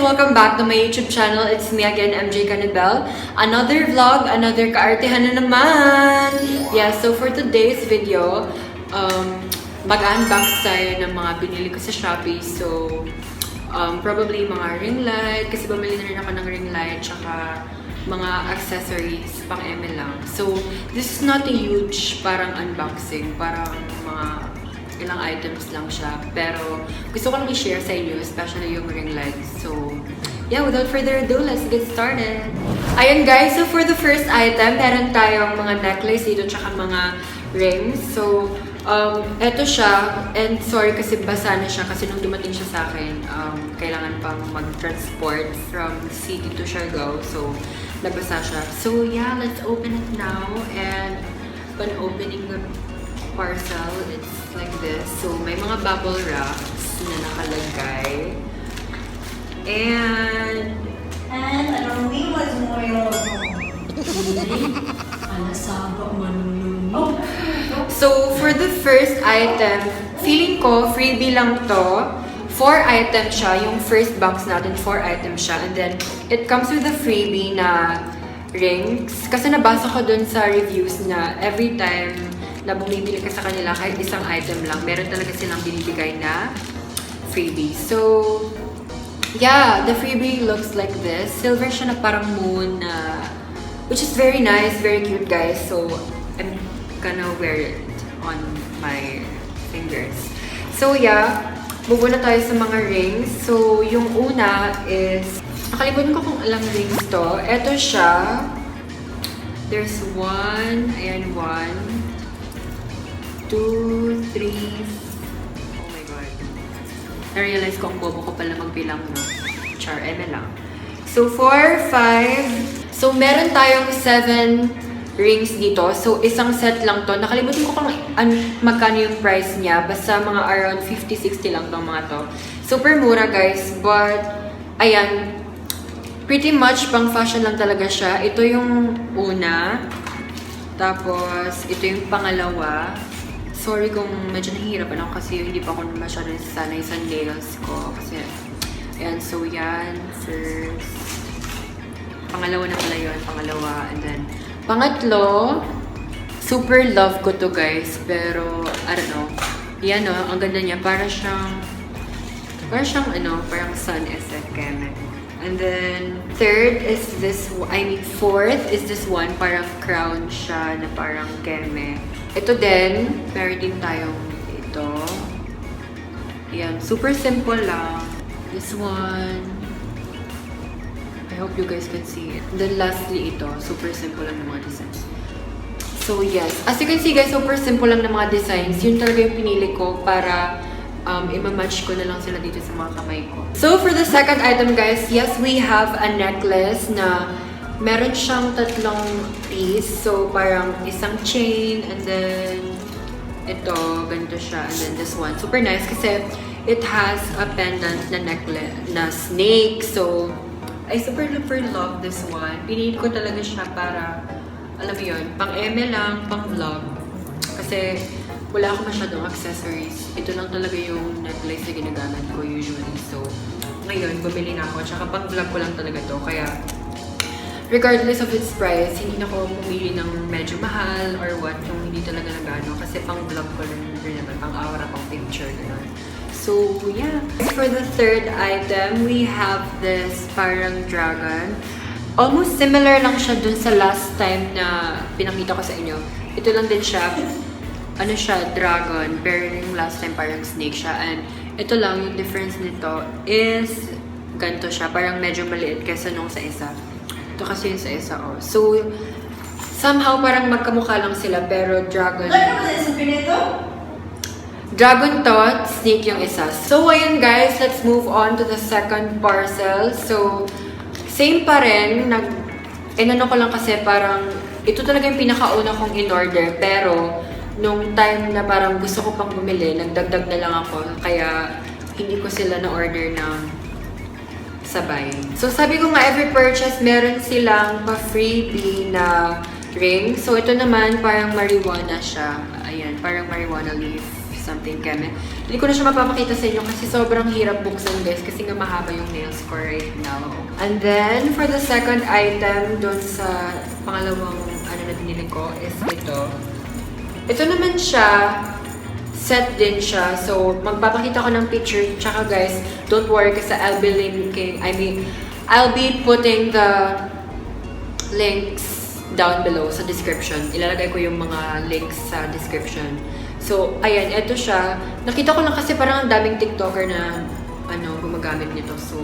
welcome back to my YouTube channel. It's me again, mjcanibelle. Another vlog, another kaartehan na naman. Yeah, so for today's video, mag-unbox tayo ng mga binili ko sa Shopee. So, probably mga ring light, kasi bumili na rin ako ng ring light, tsaka mga accessories pang eme lang. So, this is not a huge parang unboxing, parang mga ilang items lang siya. Pero gusto ko lang i-share sa inyo, especially yung ring light. So, yeah, without further ado, let's get started. Ayun guys, so for the first item, meron tayong mga necklace dito tsaka mga rings. So, eto siya. And sorry kasi basa na siya kasi nung dumating siya sa akin, kailangan pang mag-transport from city to Siargao. So, nabasa siya. So, yeah, let's open it now. And upon opening the parcel, it's like this. So, may mga bubble wraps na nakalagay. And anong was mo yung alasaba man. so, for the first item, feeling ko, freebie lang to. 4 items siya. Yung first box natin, 4 items siya. And then, it comes with a freebie na rings. Kasi nabasa ko dun sa reviews na every time na bumibili ka sa kanila, kahit isang item lang, meron talaga silang binibigay na freebie. So, yeah, the freebie looks like this. Silver siya na parang moon, which is very nice, very cute guys. So, I'm gonna wear it on my fingers. So, yeah, move na tayo sa mga rings. So, yung una is, nakalimutan ko kung ilang rings to. Ito siya. There's 1, ayan, 1, 2, 3, oh my god. Na-realize ko ang bobo ko pala magbilang, no? Char, eme lang. So, 4, 5. So, meron tayong 7 rings dito. So, isang set lang to. Nakalimutan ko kung magkano yung price niya. Basta mga around 50-60 lang tong mga to. Super mura, guys. But, ayan. Pretty much pang fashion lang talaga siya. Ito yung una. Tapos, ito yung pangalawa. Sorry kung medyo nahihirapan ako kasi hindi pa ako masyadong sanay sa nails ko. Kasi, ayan, so yan, first. Pangalawa na pala yun, pangalawa. And then, pangatlo, super love ko to guys. Pero, I don't know. Yan o, ang ganda niya. Para siyang sun effect keme. And then, third is this, fourth is this one. Parang crown siya na parang keme. Ito din, meron din tayong ito. Ayan, super simple lang. This one. I hope you guys can see it. Then lastly, ito. Super simple lang ng mga designs. So yes, as you can see guys, super simple lang ng mga designs. Yun talaga yung pinili ko para ima-match ko na lang sila dito sa mga kamay ko. So for the second item guys, yes, we have a necklace na meron siyang 3 piece. So, parang isang chain, and then ito, ganito siya, and then this one. Super nice kasi it has a pendant na necklace, na snake. So, I super love this one. Pinili ko talaga siya para, alam mo yun, pang eme lang, pang vlog. Kasi, wala akong masyadong accessories. Ito lang talaga yung necklace na ginagamit ko usually. So, ngayon, bumili na ako. Tsaka pang vlog ko lang talaga to. Kaya, regardless of its price, hindi na ako pumili ng medyo mahal or what, yung hindi talaga nagano. Kasi pang vlog ko rin naman, pang aura, pang picture, gano'n. So, yeah. For the third item, we have this parang dragon. Almost similar lang siya dun sa last time na pinakita ko sa inyo. Ito lang din siya. Ano siya, dragon. Pero yung last time parang snake siya. And ito lang, yung difference nito is ganito siya. Parang medyo maliit kaysa nung sa isa. Ito kasi yung sa isa, oh. So, somehow parang magkamukha lang sila, pero dragon. Ano ba sa pinito? Dragon to, snake yung isa. So, ayun guys, let's move on to the second parcel. So, same pa rin. Inano ko lang kasi parang, ito talaga yung pinakauna kong in-order. Pero, nung time na parang gusto ko pang bumili, nagdagdag na lang ako. Kaya, hindi ko sila na-order ng sabay. So, sabi ko nga, every purchase, meron silang pa-freebie na ring. So, ito naman, parang marijuana siya. Ayan, parang marijuana leaf. something keme. Hindi ko na siya mapapakita sa inyo kasi sobrang hirap buksan guys kasi nga mahaba yung nails ko right now. And then, for the second item, dun sa pangalawang ano na binili ko is ito. Ito naman siya, set din siya. So, magpapakita ko ng picture. Tsaka guys, don't worry kasi I'll be putting the links down below sa description. Ilalagay ko yung mga links sa description. So, ayan, ito siya. Nakita ko lang kasi parang ang daming TikToker na gumagamit nito. So,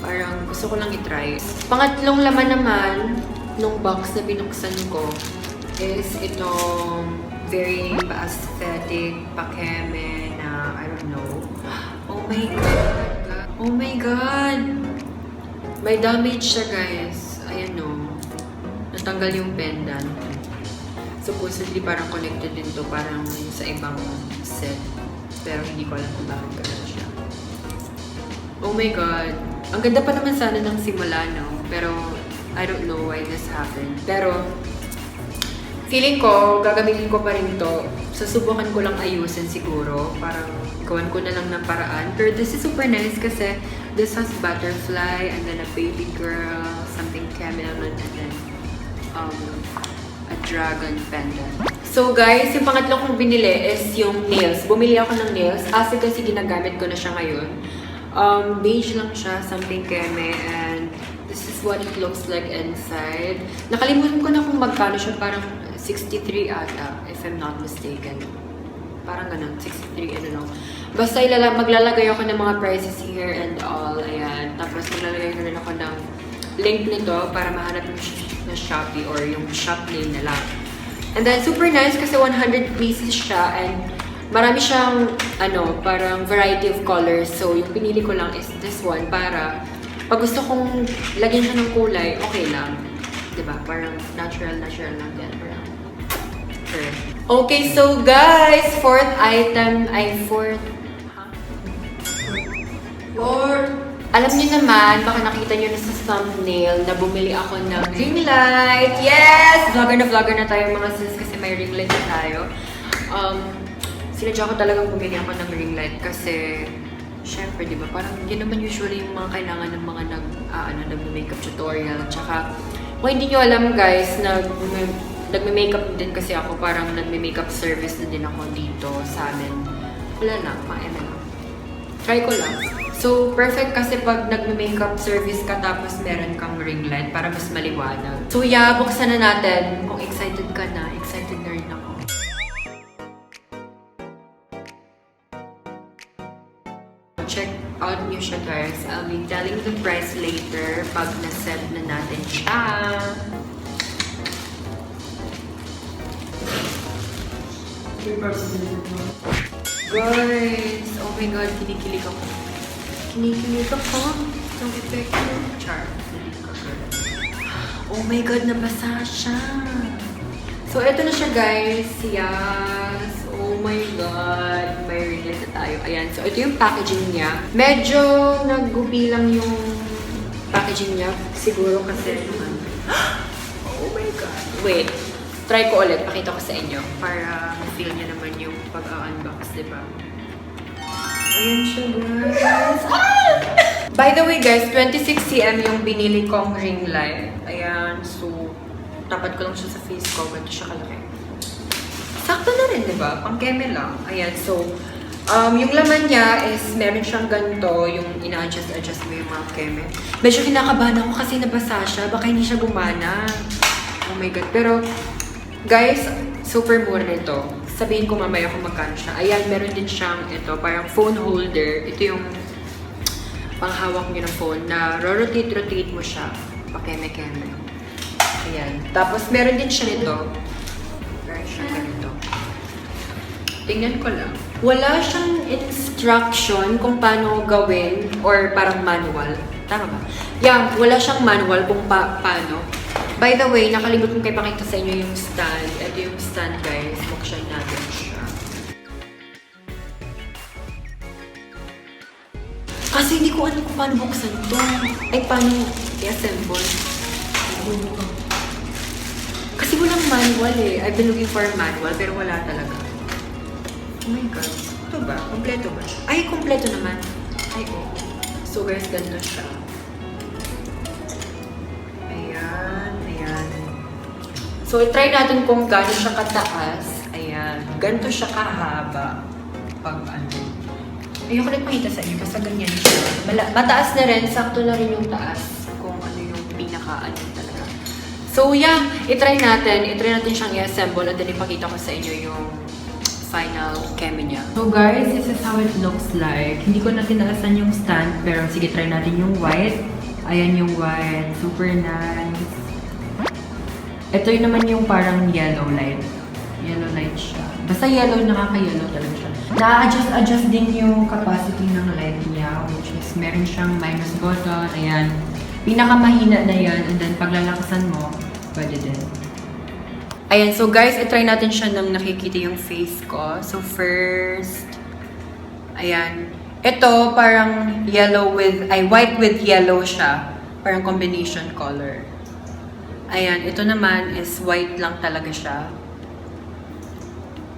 parang gusto ko lang i-try. Pangatlong laman naman nung box na binuksan ko is itong very aesthetic pakeme na I don't know. Oh my god. Oh my god. May damage siya guys. Ayan o. Natanggal yung pendant. Supposedly parang connected din to parang sa ibang set. Pero hindi ko alam kung bakit ganun siya. Oh my god. Ang ganda pa naman sana ng simula, no? Pero I don't know why this happened. Pero feeling ko, gagamitin ko pa rin to. Susubukan ko lang ayusin siguro. Parang gawan ko na lang ng paraan. Pero this is super nice kasi this has butterfly and then a baby girl, something camel, and then a dragon pendant. So guys, yung pangatlo kong binili is yung nails. Bumili ako ng nails. Kasi ginagamit ko na siya ngayon. Beige lang siya, something keme, and this is what it looks like inside. Nakalimutan ko na kung magkano siya, parang 63 ata, if I'm not mistaken. Parang ganun, 63, I don't know. Basta maglalagay ako ng mga prices here and all, ayan. Tapos maglalagay ko rin ako ng link nito para mahanap yung na Shopee or yung shop name na lang. And then, super nice kasi 100 pieces siya and marami siyang, parang variety of colors. So, yung pinili ko lang is this one para pag gusto kong lagyan siya ng kulay, okay lang. Diba? Parang natural lang din. Okay, so guys, fourth item ay alam niyo naman, baka nakita niyo na sa thumbnail na bumili ako ng Ringlight. Yes! Vlogger na tayo mga sis kasi may Ringlight na tayo. Sinadya ko talagang bumili ako ng Ringlight kasi syempre, di ba, parang yun naman usually yung mga kailangan ng mga nag-makeup tutorial. Tsaka, kung hindi nyo alam guys, nagme-makeup din kasi ako, parang nagme-makeup service na din ako dito sa amin. Wala na, mga lang. Try ko lang. So, perfect kasi pag nagme-makeup service ka tapos meron kang ring light para mas maliwanag. So, yeah, buksan na natin. Kung excited ka na, excited na rin ako. Check out nyo siya guys. I'll be telling the price later pag na-set na natin siya. Guys, oh my god, kinikilig ako. Kinikilig ako. Itong effect mo. Char. Oh my god, nabasa siya. So, eto na siya guys. Yes. Oh my god. May ring na tayo. Ayan. So, ito yung packaging niya. Medyo naggubi lang yung packaging niya. Siguro kasi oh my god. Wait. Try ko ulit. Pakita ko sa inyo. Para ma-feel niya naman yung pag-unbox, diba? Ayan siya, guys. By the way, guys, 26cm yung binili kong ring light. Ayan. So, tapat ko lang siya sa face ko. Ganito siya kalaki. Sakto na rin, diba? Pang-keme lang. Ayan. So, yung laman niya is meron siyang ganito. Yung ina-adjust mo yung mga keme. Medyo kinakabahan ako kasi nabasa siya. Baka hindi siya gumana. Oh my God. Pero, guys, super mura nito. Sabihin ko mamaya kung magkano siya. Ayan, meron din siyang ito, parang phone holder. Ito yung panghawak niyo ng phone na rotate mo siya. Pakeme-keme. Ayan. Tapos, meron din siya nito. Meron siya ganito. Tingnan ko lang. Wala siyang instruction kung paano gawin or parang manual. Tama ba? Yeah, wala siyang manual kung paano. By the way, nakalimutan ko ipakita sa inyo yung stand. Ito yung stand, guys. Buksan natin siya. Kasi hindi ko alam kung paano buksan ito. Ay, paano i-assemble. Kasi walang manual eh. I've been looking for a manual, pero wala talaga. Oh my God. Ito ba? Kompleto ba siya? Ay, kompleto naman. Ay, oh. So guys, ganito siya. Ayan, ayan. So, try natin kung gaano siya kataas. Ayan. Ganito siya kahaba. Pag ano. Ayoko rin makita sa inyo. Basta ganyan siya. Mataas na rin. Sakto na rin yung taas. Kung ano yung pinaka-ano talaga. So, yeah. I-try natin. I-try natin siyang i-assemble. At then ipakita ko sa inyo yung final keme niya. So guys, this is how it looks like. Hindi ko na tinaasan yung stand, pero sige, try natin yung white. Ayan yung white. Super nice. Ito yun naman yung parang yellow light. Yellow light siya. Basta yellow, nakaka-yellow talaga siya. Na-adjust din yung capacity ng light niya, which is meron siyang minus button. Ayan. Pinakamahina na yan. And then paglalakasan mo, pwede din. Ayan, so guys, i-try natin siya nang nakikita yung face ko. So first, ayan. Ito, parang yellow with, white with yellow siya. Parang combination color. Ayan, ito naman is white lang talaga siya.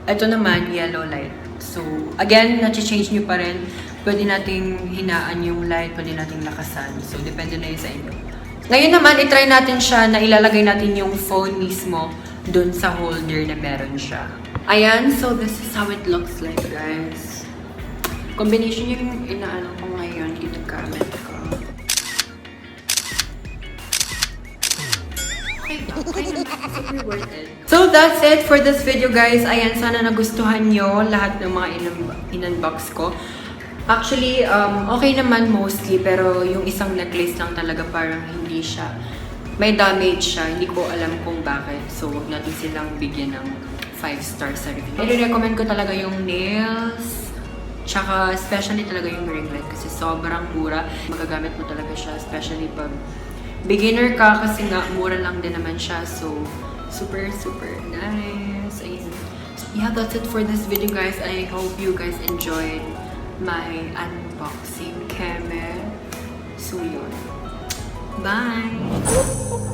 Ito naman, yellow light. So, again, na-change nyo pa rin. Pwede nating hinaan yung light, pwede nating lakasan. So, depende na yun sa inyo. Ngayon naman, i-try natin siya na ilalagay natin yung phone mismo dun sa holder na meron siya. Ayan, so this is how it looks like, guys. Combination yung inaano ko ngayon, ginagamit ko. Super worth it. So that's it for this video, guys. Ayan, sana nagustuhan nyo lahat ng mga in-unbox ko. Actually, okay naman mostly, pero yung isang necklace lang talaga parang hindi siya. May damage siya, hindi ko alam kung bakit. So, huwag natin silang bigyan ng 5 stars sa review. I-recommend ko talaga yung nails, tsaka especially talaga yung ringlight kasi sobrang mura. Magagamit mo talaga siya, especially pag beginner ka kasi nga mura lang din naman siya. So, super, super nice. Ayun. So, yeah, that's it for this video, guys. I hope you guys enjoyed my unboxing keme. So, yun. Bye!